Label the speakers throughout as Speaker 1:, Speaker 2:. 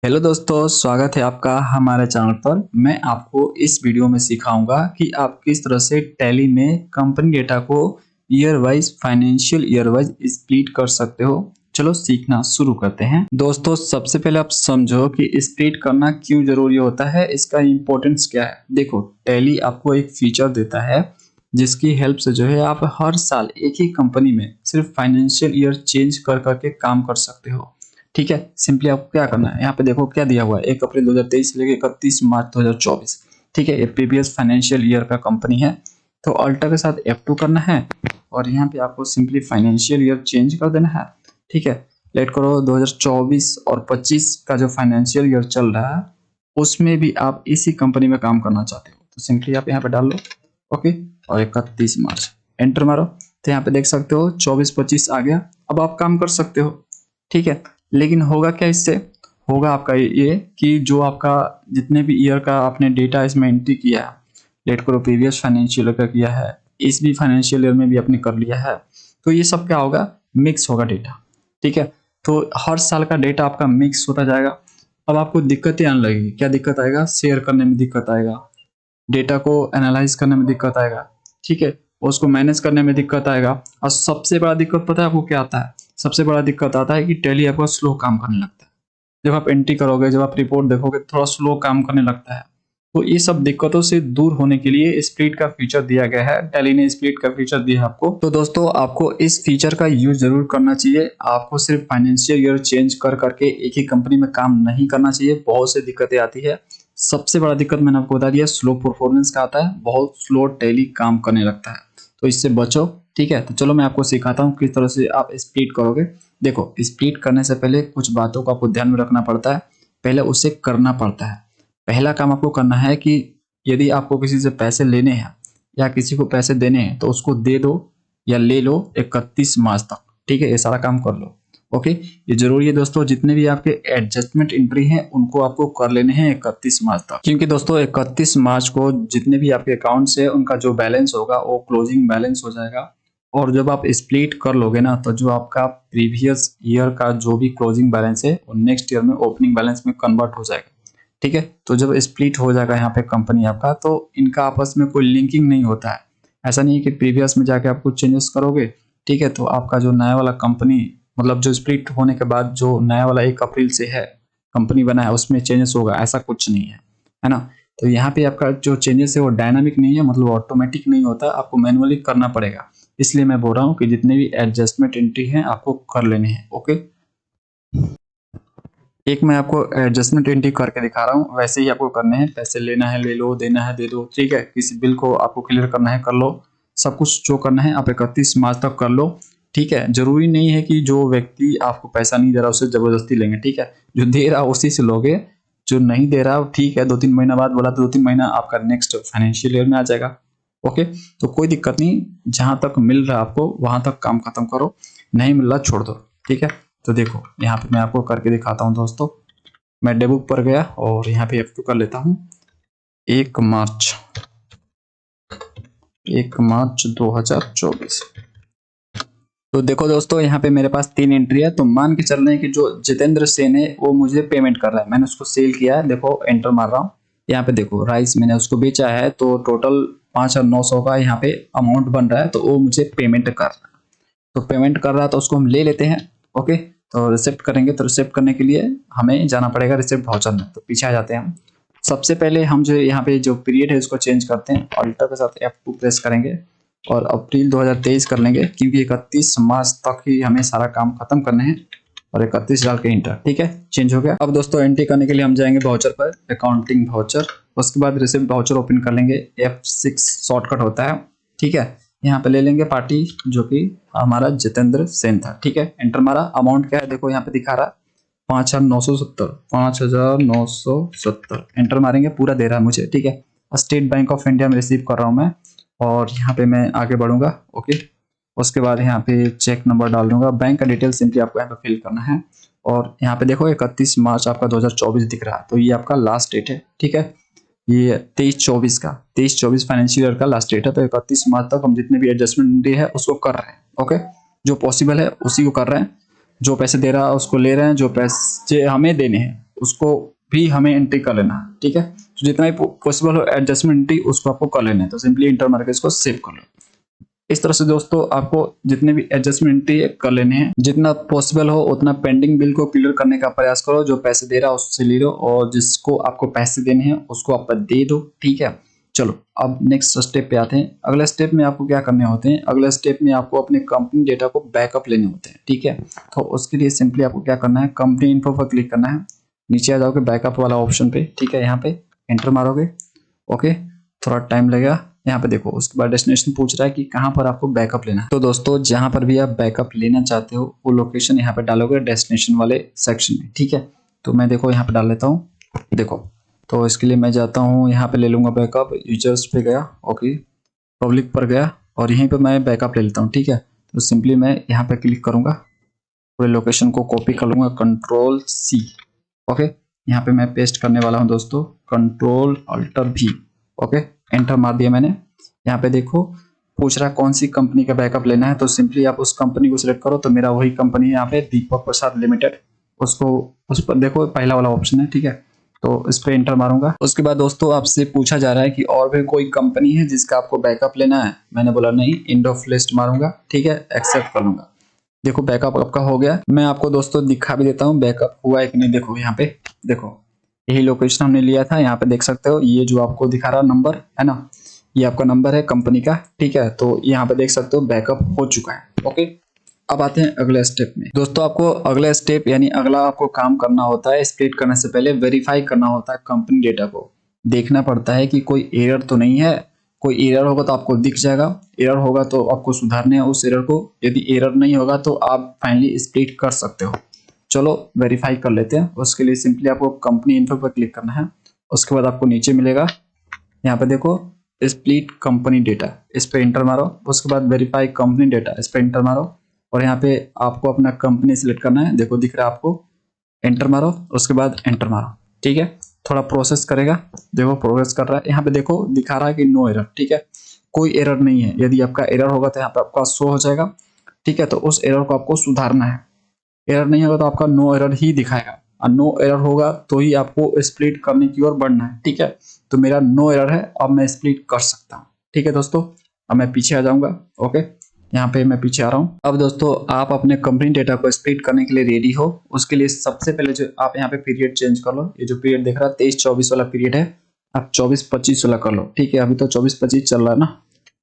Speaker 1: Hello दोस्तों, स्वागत है आपका हमारे चैनल पर। मैं आपको इस वीडियो में सिखाऊंगा कि आप किस तरह से टैली में कंपनी डेटा को year wise financial year wise split कर सकते हो। चलो सीखना शुरू करते हैं। दोस्तों, सबसे पहले आप समझो कि स्प्लिट करना क्यों जरूरी होता है, इसका इम्पोर्टेंस क्या है। देखो, टैली आपको एक फीचर देता है जिसकी हेल्प से जो है आप हर साल एक ही कंपनी में सिर्फ फाइनेंशियल ईयर चेंज कर करके काम कर सकते हो। ठीक है, सिंपली आपको क्या करना है, यहाँ पे देखो क्या दिया हुआ है, 1 अप्रैल 2023 से लेकर 31 मार्च 2024। ठीक है, ये प्रीवियस फाइनेंशियल ईयर का कंपनी है। तो अल्टर के साथ F2 करना है और यहाँ पे आपको सिंपली फाइनेंशियल ईयर चेंज कर देना है। ठीक है, लेट करो 2024 और 25 का जो फाइनेंशियल ईयर चल रहा है उसमें भी आप इसी कंपनी में काम करना चाहते हो, तो सिंपली आप यहाँ पे डाल लो ओके, और 31 मार्च एंटर मारो। तो यहाँ पे देख सकते हो 24-25 आ गया। अब आप काम कर सकते हो। ठीक है, लेकिन होगा क्या इससे, होगा आपका ये कि जो आपका जितने भी ईयर का आपने डेटा इसमें एंट्री किया है, लेट करो प्रीवियस फाइनेंशियल ईयर का किया है, इस भी फाइनेंशियल ईयर में भी आपने कर लिया है, तो ये सब क्या होगा, मिक्स होगा डेटा। ठीक है, तो हर साल का डेटा आपका मिक्स होता जाएगा। अब आपको दिक्कतें आने लगेगी। क्या दिक्कत आएगा, शेयर करने में दिक्कत आएगा, डेटा को एनालाइज करने में दिक्कत आएगा। ठीक है, उसको मैनेज करने में दिक्कत आएगा। और सबसे बड़ा दिक्कत पता है आपको क्या आता है, सबसे बड़ा दिक्कत आता है कि टैली आपका स्लो काम करने लगता है। जब आप एंट्री करोगे, जब आप रिपोर्ट देखोगे, थोड़ा स्लो काम करने लगता है। तो ये सब दिक्कतों से दूर होने के लिए स्प्लिट का फीचर दिया गया है। टैली ने स्प्लिट का फीचर दिया है आपको। तो दोस्तों, आपको इस फीचर का यूज जरूर करना चाहिए। आपको सिर्फ फाइनेंशियल ईयर चेंज कर करके एक ही कंपनी में काम नहीं करना चाहिए, बहुत सी दिक्कतें आती है। सबसे बड़ा दिक्कत मैंने आपको बता दिया, स्लो परफॉर्मेंस का आता है, बहुत स्लो टैली काम करने लगता है, तो इससे बचो। ठीक है, तो चलो मैं आपको सिखाता हूँ किस तरह से आप स्प्लिट करोगे। देखो, स्प्लिट करने से पहले कुछ बातों को आपको ध्यान में रखना पड़ता है, पहले उसे करना पड़ता है। पहला काम आपको करना है कि यदि आपको किसी से पैसे लेने हैं या किसी को पैसे देने हैं तो उसको दे दो या ले लो 31 मार्च तक। ठीक है, ये सारा काम कर लो। ओके, ये जरूरी है दोस्तों, जितने भी आपके एडजस्टमेंट एंट्री हैं उनको आपको कर लेने हैं 31 मार्च तक, क्योंकि दोस्तों 31 मार्च को जितने भी आपके अकाउंट्स है उनका जो बैलेंस होगा वो क्लोजिंग बैलेंस हो जाएगा। और जब आप स्प्लिट कर लोगे ना, तो जो आपका प्रीवियस ईयर का जो भी क्लोजिंग बैलेंस है वो नेक्स्ट ईयर में ओपनिंग बैलेंस में कन्वर्ट हो जाएगा। ठीक है, तो जब स्प्लिट हो जाएगा यहाँ पे कंपनी आपका, तो इनका आपस में कोई लिंकिंग नहीं होता है। ऐसा नहीं है कि प्रीवियस में जाके आप कुछ चेंजेस करोगे, ठीक है, तो आपका जो नया वाला कंपनी, मतलब जो स्प्लिट होने के बाद जो नया वाला 1 अप्रैल से है कंपनी बना है उसमें चेंजेस होगा, ऐसा कुछ नहीं है ना। तो यहाँ पे आपका जो चेंजेस है वो डायनामिक नहीं है, मतलब ऑटोमेटिक नहीं होता, आपको मैनुअली करना पड़ेगा। इसलिए मैं बोल रहा हूँ कि जितने भी एडजस्टमेंट एंट्री हैं आपको कर लेने हैं। ओके, एक मैं आपको एडजस्टमेंट एंट्री करके दिखा रहा हूँ, वैसे ही आपको करने हैं। पैसे लेना है ले लो, देना है दे दो। ठीक है, किसी बिल को आपको क्लियर करना है कर लो, सब कुछ जो करना है आप 31 मार्च तक कर लो। ठीक है, जरूरी नहीं है कि जो व्यक्ति आपको पैसा नहीं दे रहा उससे जबरदस्ती लेंगे। ठीक है, जो दे रहा उसी से लोगे, जो नहीं दे रहा ठीक है 2-3 महीना बाद बोला तो 2-3 महीना आपका नेक्स्ट फाइनेंशियल ईयर में आ जाएगा। ओके, तो कोई दिक्कत नहीं, जहां तक मिल रहा है आपको वहां तक काम खत्म करो, नहीं मिल रहा छोड़ दो। ठीक है, तो देखो यहाँ पे मैं आपको करके दिखाता हूँ दोस्तों। मैं डेबुक पर गया और यहाँ पे F2 कर लेता हूँ। 1 मार्च 2024। तो देखो दोस्तों, यहाँ पे मेरे पास 3 एंट्री है। तो मान के चल रहे हैं कि जो जितेंद्र सेन है वो मुझे पेमेंट कर रहा है, मैंने उसको सेल किया है। देखो एंटर मार रहा हूँ, यहाँ पे देखो राइस मैंने उसको बेचा है, तो टोटल 5,900 का यहाँ पे अमाउंट बन रहा है, तो वो मुझे पेमेंट कर रहा है। तो पेमेंट कर रहा है तो उसको हम ले लेते हैं। ओके, तो रिसिप्ट करेंगे, तो रिसिप्ट करने के लिए हमें जाना पड़ेगा रिसिप्ट वाउचर में। तो पीछे आ जाते हैं हम। सबसे पहले हम जो यहाँ पे जो पीरियड है उसको चेंज करते हैं, अल्टर के साथ F2 प्रेस करेंगे और अप्रैल 2023 कर लेंगे, क्योंकि 31 मार्च तक ही हमें सारा काम खत्म करना है। और 31 डाल के इंटर। ठीक है, चेंज हो गया। अब दोस्तों एंट्री करने के लिए हम जाएंगे वाउचर पर, अकाउंटिंग वाउचर, उसके बाद रिसिप्ट वाउचर ओपन कर लेंगे, F6 शॉर्टकट होता है। ठीक है, यहाँ पे ले लेंगे पार्टी जो कि हमारा जितेंद्र सेन था। ठीक है, एंटर मारा। अमाउंट क्या है देखो यहाँ पे दिखा रहा है 5,970 एंटर मारेंगे, पूरा दे रहा है मुझे। ठीक है, स्टेट बैंक ऑफ इंडिया में रिसीव कर रहा हूँ मैं, और यहाँ पे मैं आगे बढ़ूंगा। ओके, उसके बाद यहाँ पे चेक नंबर डाल दूंगा, बैंक का डिटेल सिंपली आपको यहाँ पे फिल करना है। और यहाँ पे देखो 31 मार्च आपका 2024 दिख रहा है, तो ये आपका लास्ट डेट है। ठीक है, ये 23-24 फाइनेंशियल ईयर का लास्ट डेट है। तो 31 मार्च तक हम जितने भी एडजस्टमेंट डे है उसको कर रहे हैं। ओके, जो पॉसिबल है उसी को कर रहे हैं, जो पैसे दे रहा है उसको ले रहे हैं, जो पैसे हमें देने हैं उसको भी हमें एंट्री कर लेना है, ठीक है। तो जितना भी पॉसिबल हो एडजस्टमेंट एंट्री उसको आपको कर लेना है, तो सिंपली इंटर मार के इसको सेव कर लो। इस तरह से दोस्तों आपको जितने भी एडजस्टमेंट एंट्री कर लेने हैं, जितना पॉसिबल हो उतना पेंडिंग बिल को क्लियर करने का प्रयास करो। जो पैसे दे रहा है उससे ले लो और जिसको आपको पैसे देने हैं उसको आप दे दो, ठीक है। चलो अब नेक्स्ट स्टेप पे आते हैं। अगले स्टेप में आपको क्या करने होते हैं, अगले स्टेप में आपको अपने कंपनी डेटा को बैकअप लेने होते हैं, ठीक है। तो उसके लिए सिंपली आपको क्या करना है, कंपनी इन्फो पर क्लिक करना है, नीचे आ जाओगे बैकअप वाला ऑप्शन पे, ठीक है। यहाँ पे एंटर मारोगे, ओके, थोड़ा टाइम लगेगा। यहाँ पे देखो उसके बाद डेस्टिनेशन पूछ रहा है कि कहाँ पर आपको बैकअप लेना है। तो दोस्तों जहाँ पर भी आप बैकअप लेना चाहते हो वो लोकेशन यहाँ पे डालोगे डेस्टिनेशन वाले सेक्शन में, ठीक है। तो मैं देखो यहाँ पे डाल लेता हूँ, देखो। तो इसके लिए मैं जाता हूँ, यहाँ पे ले लूंगा बैकअप, यूजर्स पे गया, ओके, पब्लिक पर गया और यहीं पे मैं बैकअप ले लेता हूँ, ठीक है। तो सिंपली मैं यहाँ पे क्लिक करूंगा, पूरे लोकेशन को कॉपी कर लूंगा, Ctrl+C, ओके। यहाँ पे मैं पेस्ट करने वाला हूँ दोस्तों, Ctrl+Alt+V, ओके, एंटर मार दिया मैंने। यहाँ पे देखो पूछ रहा है कौन सी कंपनी का बैकअप लेना है, तो सिंपली आप उस कंपनी को सिलेक्ट करो। तो मेरा वही कंपनी है यहाँ पे, दीपक प्रसाद लिमिटेड, उसको उस पर देखो पहला वाला ऑप्शन है, ठीक है। तो इस पे एंटर मारूंगा। उसके बाद दोस्तों आपसे पूछा जा रहा है कि और भी कोई कंपनी है जिसका आपको बैकअप लेना है, मैंने बोला नहीं, एंड ऑफ लिस्ट मारूंगा, ठीक है, एक्सेप्ट कर लूंगा। देखो बैकअप आपका हो गया। मैं आपको दोस्तों दिखा भी देता हूँ बैकअप हुआ है कि नहीं। देखो यहाँ पे देखो यही लोकेशन हमने लिया था, यहाँ पे देख सकते हो, ये जो आपको दिखा रहा नंबर है ना, ये आपका नंबर है कंपनी का, ठीक है। तो यहाँ पे देख सकते हो बैकअप हो चुका है, ओके। अब आते हैं अगले स्टेप में। दोस्तों आपको अगला स्टेप यानी अगला आपको काम करना होता है, स्प्लिट करने से पहले वेरीफाई करना होता है कंपनी डेटा को। देखना पड़ता है कि कोई एरर तो नहीं है। कोई एरर होगा तो आपको दिख जाएगा, एरर होगा तो आपको सुधारने है उस एरर को। यदि एरर नहीं होगा तो आप फाइनली स्प्लिट कर सकते हो। चलो वेरीफाई कर लेते हैं। उसके लिए सिंपली आपको कंपनी इन्फो पर क्लिक करना है। उसके बाद आपको नीचे मिलेगा, यहाँ पे देखो स्प्लिट कंपनी डेटा, इस पे इंटर मारो। उसके बाद वेरीफाई कंपनी डेटा, इस पे इंटर मारो और यहाँ पे आपको अपना कंपनी सिलेक्ट करना है। देखो दिख रहा है आपको, एंटर मारो, उसके बाद एंटर मारो, ठीक है। थोड़ा प्रोसेस करेगा, देखो प्रोग्रेस कर रहा है। यहाँ पे देखो दिखा रहा है कि नो एरर, ठीक है, कोई एरर नहीं है। यदि आपका एरर होगा तो यहाँ पे आपका शो हो जाएगा, ठीक है। तो उस एरर को आपको सुधारना है। एरर नहीं होगा तो आपका नो एरर ही दिखाएगा और नो एरर होगा तो ही आपको स्प्लिट करने की ओर बढ़ना है, ठीक है। तो मेरा नो एरर है, अब मैं स्प्लिट कर सकता हूँ, ठीक है दोस्तों। अब मैं पीछे आ जाऊंगा, ओके, यहाँ पे मैं पीछे आ रहा हूँ। अब दोस्तों आप अपने कंपनी डेटा को स्प्लिट करने के लिए रेडी हो। उसके लिए सबसे पहले जो आप यहाँ पे पीरियड चेंज कर लो। ये जो पीरियड दिख रहा है 23-24 वाला पीरियड है, आप 24-25 वाला कर लो, ठीक है। अभी तो 24-25 चल रहा है ना।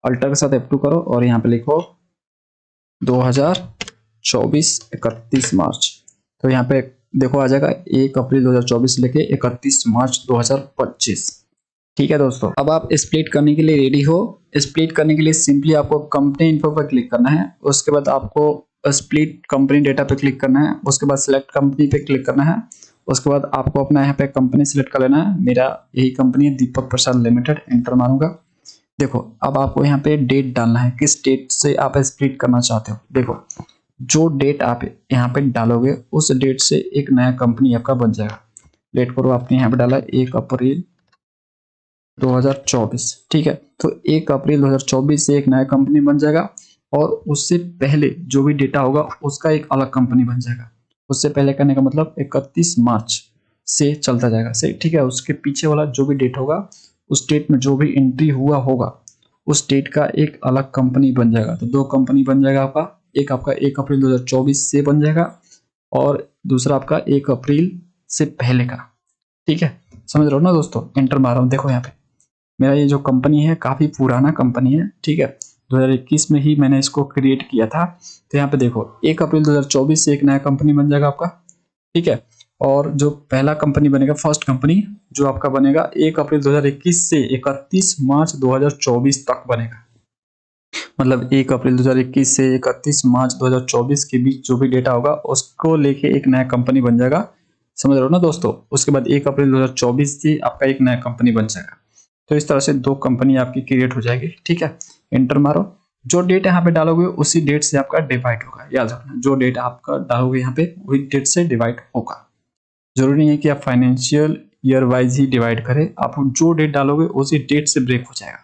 Speaker 1: अल्टर के साथ F2 करो और यहाँ पे लिखो 2024 31 मार्च। तो यहाँ पे देखो आ जाएगा 1 अप्रैल 2024 से लेके 31 मार्च 2025, ठीक है दोस्तों। अब आप स्प्लिट करने के लिए रेडी हो। स्प्लिट करने के लिए सिंपली आपको कंपनी इन्फो पर क्लिक करना है। उसके बाद आपको स्प्लिट कंपनी डेटा पे क्लिक करना है। उसके बाद सिलेक्ट कंपनी पे क्लिक करना है। उसके बाद आपको अपना यहाँ पे कंपनी सिलेक्ट कर लेना है। मेरा यही कंपनी है, दीपक प्रसाद लिमिटेड, एंटर मारूंगा। देखो अब आपको यहाँ पे डेट डालना है, किस डेट से आप स्प्लिट करना चाहते हो। देखो जो डेट आप यहाँ पे डालोगे उस डेट से एक नया कंपनी आपका बन जाएगा। डेट करो आपने यहाँ पे डाला 1 अप्रैल 2024, ठीक है। तो 1 अप्रैल 2024 से एक नया कंपनी बन जाएगा और उससे पहले जो भी डेटा होगा उसका एक अलग कंपनी बन जाएगा। उससे पहले करने का मतलब 31 मार्च से चलता जाएगा, सही, ठीक है। उसके पीछे वाला जो भी डेट होगा उस डेट में जो भी एंट्री हुआ होगा उस डेट का एक अलग कंपनी बन जाएगा। तो 2 कंपनी बन जाएगा आपका, एक आपका 1 अप्रैल 2024 से बन जाएगा और दूसरा आपका 1 अप्रैल से पहले का, ठीक है। समझ रहे हो ना दोस्तों। एंटर मार रहा हूँ, देखो यहाँ पे मेरा ये जो कंपनी है काफी पुराना कंपनी है, ठीक है। 2021 में ही मैंने इसको क्रिएट किया था। तो यहाँ पे देखो 1 अप्रैल 2024 से एक नया कंपनी बन जाएगा आपका, ठीक है। और जो पहला कंपनी बनेगा, फर्स्ट कंपनी जो आपका बनेगा 1 अप्रैल 2021 से 31 मार्च 2024 तक बनेगा। मतलब 1 अप्रैल 2021 से 31 मार्च 2024 के बीच जो भी डेटा होगा उसको लेके एक नया कंपनी बन जाएगा। समझ रहे हो ना दोस्तों। उसके बाद 1 अप्रैल 2024 से आपका एक नया कंपनी बन जाएगा। तो इस तरह से 2 कंपनी आपकी क्रिएट हो जाएगी, ठीक है। एंटर मारो। जो डेट यहाँ पे डालोगे उसी डेट से आपका डिवाइड होगा, याद रखना। जो डेट आपका डालोगे यहाँ पे वही डेट से डिवाइड होगा। जरूरी नहीं है कि आप फाइनेंशियल ईयर वाइज ही डिवाइड करें, आप जो डेट डालोगे उसी डेट से ब्रेक हो जाएगा,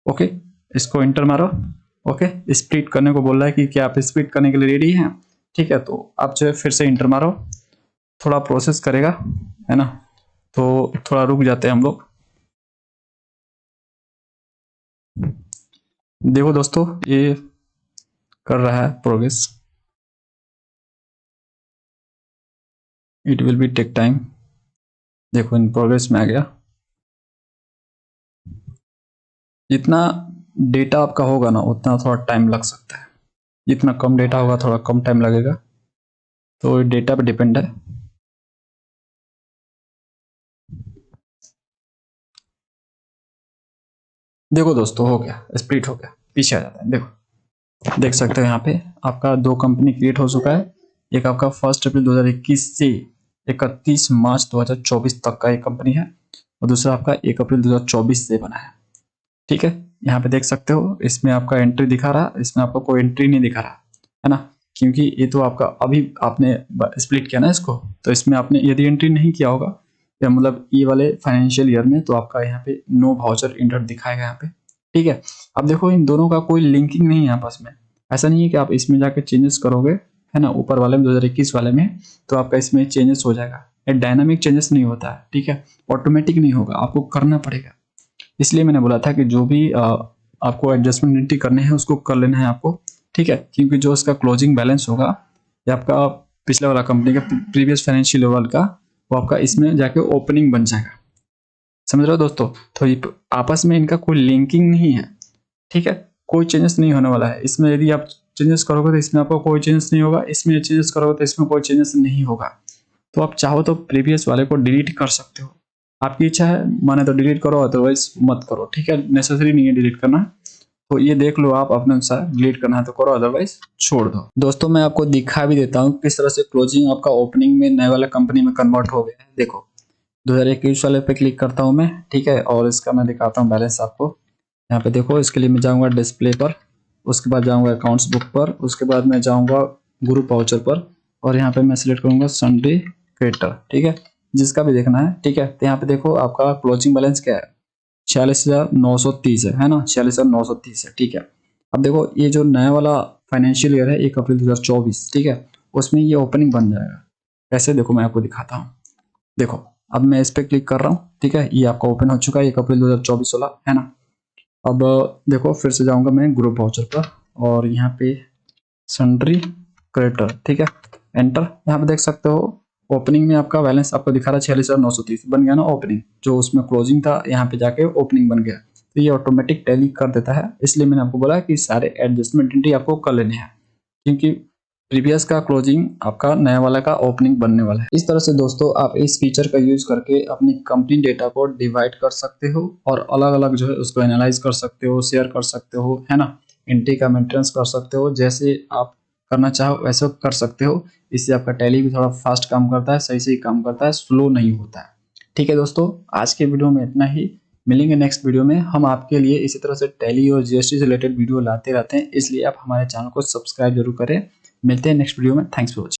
Speaker 1: ओके। इसको एंटर मारो, ओके। स्प्लिट करने को बोल रहा है कि क्या आप स्प्लिट करने के लिए रेडी हैं, ठीक है। तो आप जो है फिर से एंटर मारो थोड़ा प्रोसेस करेगा, है ना, तो थोड़ा रुक जाते हैं हम लोग। देखो दोस्तों, ये कर रहा है progress, it will be take time. देखो इन प्रोग्रेस में आ गया। जितना डेटा आपका होगा ना उतना थोड़ा टाइम लग सकता है, जितना कम डेटा होगा थोड़ा कम टाइम लगेगा, तो डेटा पे डिपेंड है। देखो दोस्तों, हो गया, स्प्लिट हो गया, पीछे आ जाता है। देखो, देख सकते हो यहाँ पे आपका दो कंपनी क्रिएट हो चुका है। एक आपका 1 अप्रैल 2021 से 31 मार्च 2024 तक का एक कंपनी है, और दूसरा आपका 1 अप्रैल 2024 से बना है। ठीक है, यहाँ पे देख सकते हो, इसमें आपका एंट्री दिखा रहा, इसमें आपको कोई एंट्री नहीं दिखा रहा, है ना, क्योंकि ये तो आपका अभी आपने स्प्लिट किया ना इसको, तो इसमें आपने यदि एंट्री नहीं किया होगा या मतलब ये वाले फाइनेंशियल ईयर में, तो आपका यहाँ पे नो वाउचर एंटर दिखाएगा यहाँ पे। ठीक है, अब देखो इन दोनों का कोई लिंकिंग नहीं है आपस में। ऐसा नहीं है कि आप इसमें जाके चेंजेस करोगे, है ना, ऊपर वाले में 2021 वाले में, तो आपका इसमें चेंजेस हो जाएगा। ये डायनामिक चेंजेस नहीं होता है, ठीक है, ऑटोमेटिक नहीं होगा, आपको करना पड़ेगा। इसलिए मैंने बोला था कि जो भी आपको एडजस्टमेंट एंट्री करने हैं उसको कर लेना है आपको। ठीक है, क्योंकि जो उसका क्लोजिंग बैलेंस होगा या आपका पिछले वाला कंपनी का प्रीवियस फाइनेंशियल ईयर का, वो आपका इसमें जाके ओपनिंग बन जाएगा। समझ रहे हो दोस्तों, तो ये आपस में इनका कोई लिंकिंग नहीं है। ठीक है, कोई चेंजेस नहीं होने वाला है इसमें। यदि आप चेंजेस करोगे तो इसमें आपको कोई चेंजेस नहीं होगा, इसमें चेंजेस करोगे तो इसमें कोई चेंजेस नहीं होगा। तो आप चाहो तो प्रीवियस वाले को डिलीट कर सकते हो, आपकी इच्छा है, माने तो डिलीट करो, अदरवाइज मत करो। ठीक है, नेसेसरी नहीं है डिलीट करना, तो ये देख लो आप अपने अनुसार, डिलीट करना है तो करो, अदरवाइज छोड़ दो। दोस्तों मैं आपको दिखा भी देता हूँ किस तरह से क्लोजिंग आपका ओपनिंग में नए वाला कंपनी में कन्वर्ट हो गया है। देखो 2021 वाले पे क्लिक करता हूँ मैं, ठीक है, और इसका मैं दिखाता हूँ बैलेंस आपको। यहाँ पे देखो, इसके लिए मैं जाऊँगा डिस्प्ले पर, उसके बाद जाऊँगा अकाउंट्स बुक पर, उसके बाद मैं जाऊँगा ग्रुप वाउचर पर, और यहाँ पे मैं सिलेक्ट करूँगा सन्डे क्रिएटर। ठीक है, जिसका भी देखना है। ठीक है, तो यहाँ पे देखो आपका क्लोजिंग बैलेंस क्या है, 46,930 है ना, 46,930 है। ठीक है, अब देखो ये जो नया वाला फाइनेंशियल ईयर है 1 अप्रैल 2024, ठीक है, उसमें ये ओपनिंग बन जाएगा। कैसे, देखो मैं आपको दिखाता हूँ। देखो अब मैं इस पर क्लिक कर रहा हूँ, ठीक है, ये आपका ओपन हो चुका है 1 अप्रैल 2024 वाला, है ना। अब देखो फिर से जाऊंगा मैं ग्रुप वाउचर पर, और यहाँ पे सन्ड्री क्रेडिटर, ठीक है, एंटर। यहाँ पे देख सकते हो ओपनिंग में आपका बैलेंस आपको दिखा रहा है 46,930 बन गया ना ओपनिंग, जो उसमें क्लोजिंग था यहाँ पे जाके ओपनिंग बन गया। तो ये ऑटोमेटिक टैली कर देता है, इसलिए मैंने आपको बोला कि सारे एडजस्टमेंट एंट्री आपको कर लेने हैं, क्योंकि प्रीवियस का क्लोजिंग आपका नया वाला का ओपनिंग बनने वाला है। इस तरह से दोस्तों आप इस फीचर का यूज करके अपनी कंपनी डेटा को डिवाइड कर सकते हो, और अलग अलग जो है उसको एनालाइज कर सकते हो, शेयर कर सकते हो, है ना, एंट्री का मेंटेनेंस कर सकते हो, जैसे आप करना चाहो वैसे कर सकते हो। इससे आपका टैली भी थोड़ा फास्ट काम करता है, सही से काम करता है, स्लो नहीं होता है। ठीक है दोस्तों, आज के वीडियो में इतना ही। मिलेंगे नेक्स्ट वीडियो में। हम आपके लिए इसी तरह से टैली और जीएसटी से रिलेटेड वीडियो लाते रहते हैं, इसलिए आप हमारे चैनल को सब्सक्राइब जरूर करें। मिलते हैं नेक्स्ट वीडियो में। Thanks for watching.